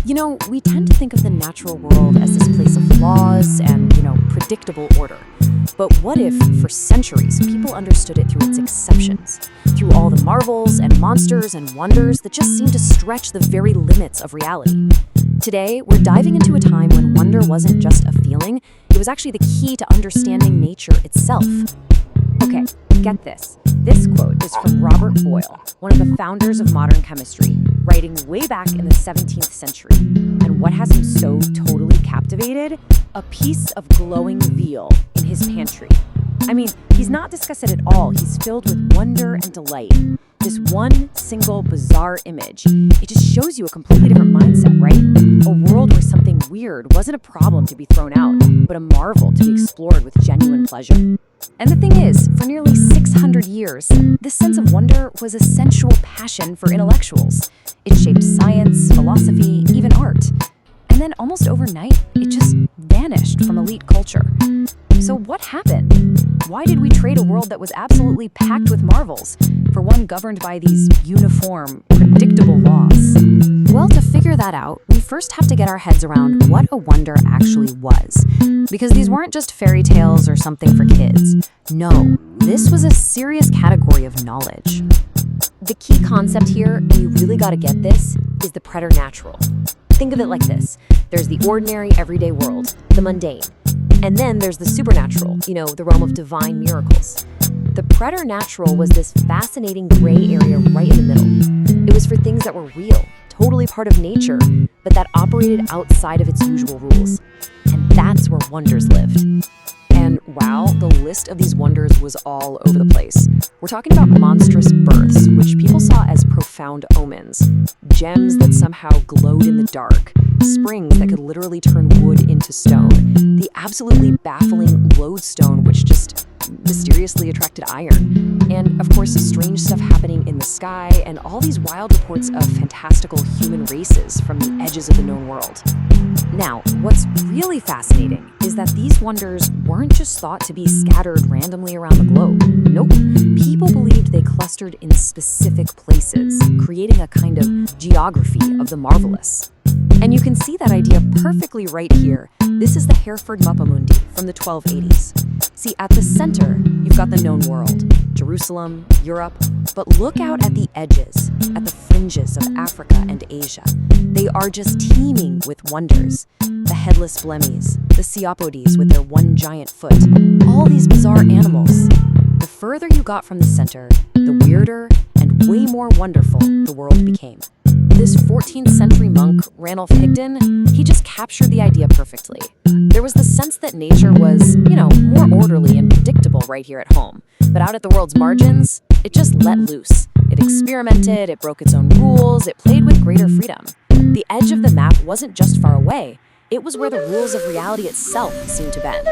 You know, we tend to think of the natural world as this place of laws and, predictable order. But what if, for centuries, people understood it through its exceptions? Through all the marvels and monsters and wonders that just seem to stretch the very limits of reality. Today, we're diving into a time when wonder wasn't just a feeling, it was actually the key to understanding nature itself. Okay, get this. This quote is from Robert Boyle, one of the founders of modern chemistry, writing way back in the 17th century. And what has him so totally captivated? A piece of glowing veal in his pantry. I mean, he's not discussed at all. He's filled with wonder and delight. This one single bizarre image, it just shows you a completely different mindset, right? A world where something weird wasn't a problem to be thrown out, but a marvel to be explored with genuine pleasure. And the thing is, for nearly 600 years, this sense of wonder was a sensual passion for intellectuals. It shaped science, philosophy, even art. And then almost overnight, it just vanished from elite culture. So what happened? Why did we trade a world that was absolutely packed with marvels for one governed by these uniform, predictable laws? Well, to figure that out, we first have to get our heads around what a wonder actually was. Because these weren't just fairy tales or something for kids. No, this was a serious category of knowledge. The key concept here, and you really gotta get this, is the preternatural. Think of it like this. There's the ordinary, everyday world, the mundane. And then there's the supernatural, the realm of divine miracles. The preternatural was this fascinating gray area right in the middle. It was for things that were real, totally part of nature, but that operated outside of its usual rules. And that's where wonders lived. And wow, the list of these wonders was all over the place. We're talking about monstrous births, which people saw as profound omens, gems that somehow glowed in the dark, springs that could literally turn wood into stone, the absolutely baffling lodestone, which just mysteriously attracted iron, and of course strange stuff happening in the sky, and all these wild reports of fantastical human races from the edges of the known world. Now, what's really fascinating is that these wonders weren't just thought to be scattered randomly around the globe. Nope. People believed they clustered in specific places, creating a kind of geography of the marvelous. And you can see that idea perfectly right here. This is the Hereford Mappamundi from the 1280s. See, at the center, you've got the known world, Jerusalem, Europe, but look out at the edges, at the fringes of Africa and Asia. They are just teeming with wonders. The headless blemmies, the Ceopodes with their one giant foot, all these bizarre animals. The further you got from the center, the weirder and way more wonderful the world became. This 14th century monk, Ranulph Higdon, he just captured the idea perfectly. There was the sense that nature was, more orderly and predictable right here at home. But out at the world's margins, it just let loose. It experimented, it broke its own rules, it played with greater freedom. The edge of the map wasn't just far away, it was where the rules of reality itself seemed to bend.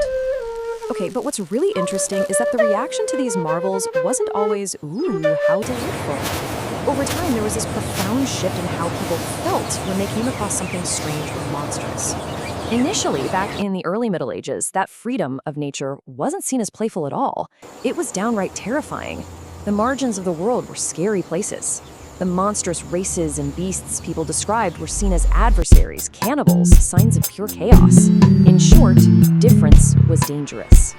Okay, but what's really interesting is that the reaction to these marvels wasn't always, ooh, how delightful. Over time, there was this profound shift in how people felt when they came across something strange or monstrous. Initially, back in the early Middle Ages, that freedom of nature wasn't seen as playful at all. It was downright terrifying. The margins of the world were scary places. The monstrous races and beasts people described were seen as adversaries, cannibals, signs of pure chaos. In short, difference was dangerous.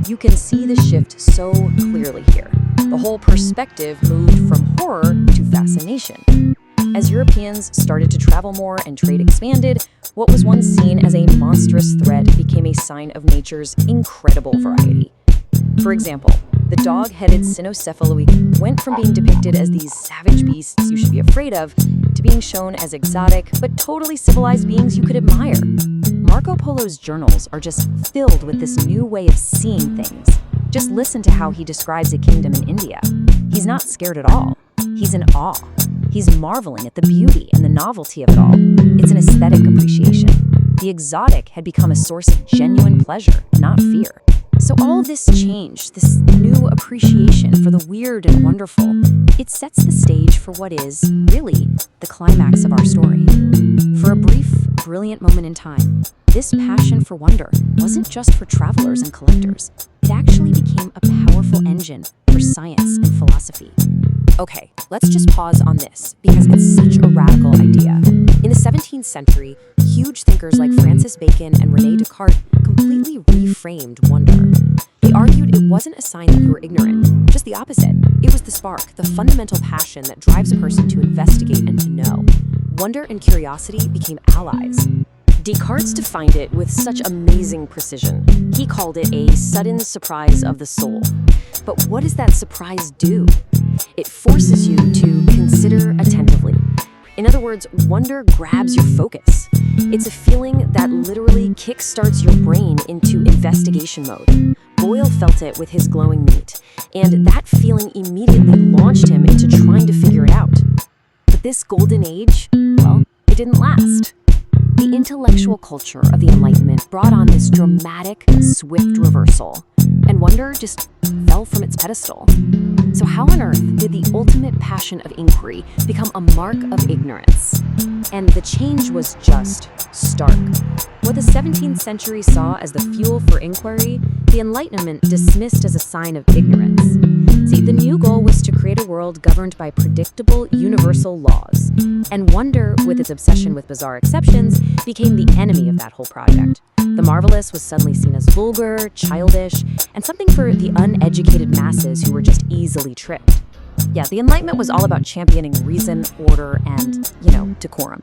You can see the shift so clearly here. The whole perspective moved from horror to fascination. As Europeans started to travel more and trade expanded, what was once seen as a monstrous threat became a sign of nature's incredible variety. For example, the dog-headed cynocephaloid went from being depicted as these savage beasts you should be afraid of to being shown as exotic but totally civilized beings you could admire. Marco Polo's journals are just filled with this new way of seeing things. Just listen to how he describes a kingdom in India. He's not scared at all. He's in awe. He's marveling at the beauty and the novelty of it all. It's an aesthetic appreciation. The exotic had become a source of genuine pleasure, not fear. So all this change, this new appreciation for the weird and wonderful, it sets the stage for what is, really, the climax of our story. For a brief, brilliant moment in time, this passion for wonder wasn't just for travelers and collectors. It actually became a powerful engine for science and philosophy. Okay, let's just pause on this, because it's such a radical idea. In the 17th century, huge thinkers like Francis Bacon and René Descartes completely reframed wonder. They argued it wasn't a sign that you were ignorant, just the opposite. It was the spark, the fundamental passion that drives a person to investigate and to know. Wonder and curiosity became allies. Descartes defined it with such amazing precision. He called it a sudden surprise of the soul. But what does that surprise do? It forces you to consider attentively. In other words, wonder grabs your focus. It's a feeling that literally kickstarts your brain into investigation mode. Boyle felt it with his glowing meat, and that feeling immediately launched him into trying to figure it out. But this golden age, well, it didn't last. The intellectual culture of the Enlightenment brought on this dramatic, swift reversal, and wonder just fell from its pedestal. So how on earth did the ultimate passion of inquiry become a mark of ignorance? And the change was just stark. What the 17th century saw as the fuel for inquiry, the Enlightenment dismissed as a sign of ignorance. See, the new goal was to create a world governed by predictable, universal laws. And wonder, with its obsession with bizarre exceptions, became the enemy of that whole project. The marvelous was suddenly seen as vulgar, childish, and something for the uneducated masses who were just easily tricked. Yeah, the Enlightenment was all about championing reason, order, and, decorum.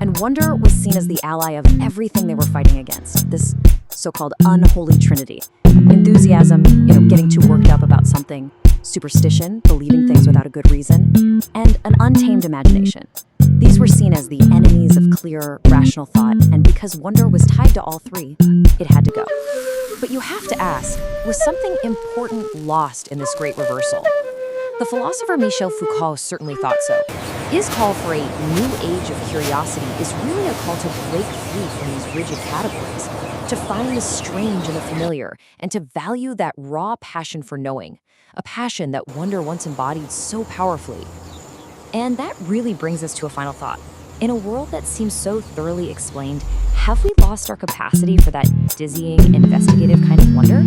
And wonder was seen as the ally of everything they were fighting against, this so-called unholy trinity. Enthusiasm, getting too worked up about something, superstition, believing things without a good reason, and an untamed imagination. These were seen as the enemies of clear, rational thought, and because wonder was tied to all three, it had to go. But you have to ask, was something important lost in this great reversal? The philosopher Michel Foucault certainly thought so. His call for a new age of curiosity is really a call to break free from these rigid categories, to find the strange in the familiar, and to value that raw passion for knowing, a passion that wonder once embodied so powerfully. And that really brings us to a final thought. In a world that seems so thoroughly explained, have we lost our capacity for that dizzying, investigative kind of wonder?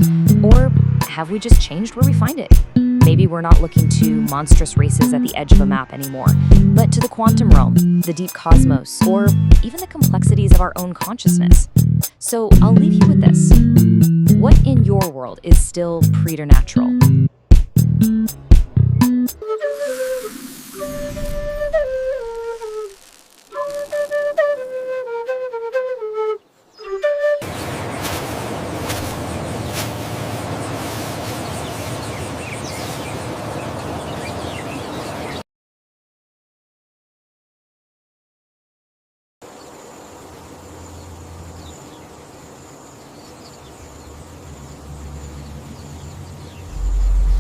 Or have we just changed where we find it? Maybe we're not looking to monstrous races at the edge of a map anymore, but to the quantum realm, the deep cosmos, or even the complexities of our own consciousness. So I'll leave you with this. What in your world is still preternatural?